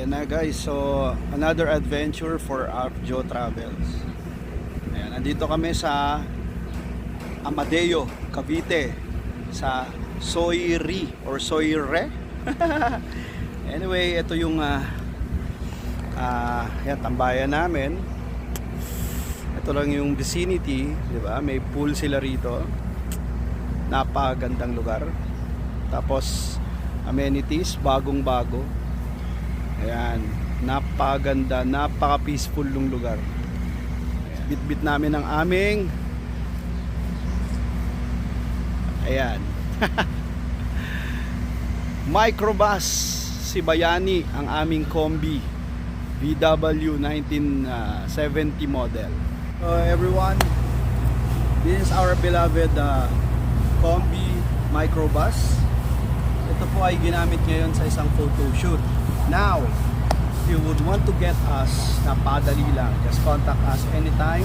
Ayan na guys, so another adventure for Joe Travels. Ayan, nandito kami sa Amadeo, Cavite, sa Soyri or Soyre. Anyway, ito yung yan, tambayan namin. Ito lang yung vicinity, di ba? May pool sila rito. Napakagandang lugar. Tapos amenities, bagong-bago. Ayan, napakaganda, napaka-peaceful ng lugar. Ayan, bit-bit namin ang aming ayan microbus, si Bayani, ang aming combi VW 1970 model. So everyone, this is our beloved combi microbus. Ito po ay ginamit ngayon sa isang photo shoot. Now, if you would want to get us, napadali lang. Just contact us anytime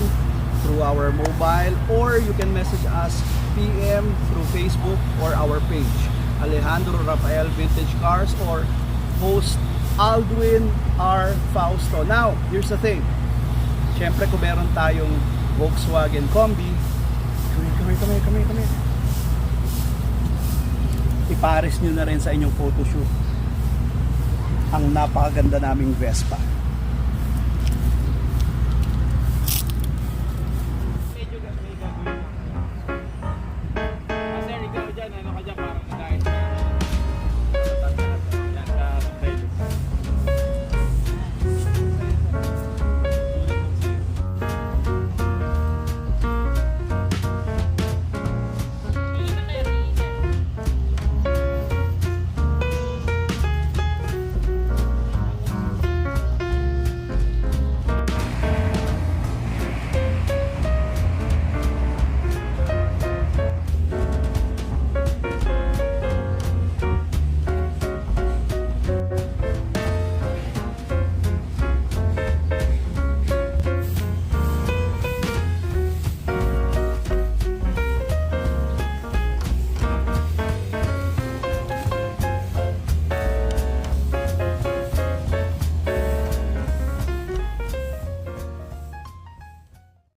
through our mobile, or you can message us PM through Facebook or our page, Alejandro Rafael Vintage Cars, or host Aldwin R. Fausto. Now, here's the thing. Siyempre kung meron tayong Volkswagen Combi, come here. Ipares nyo na rin sa inyong photoshoot ang napakaganda naming Vespa.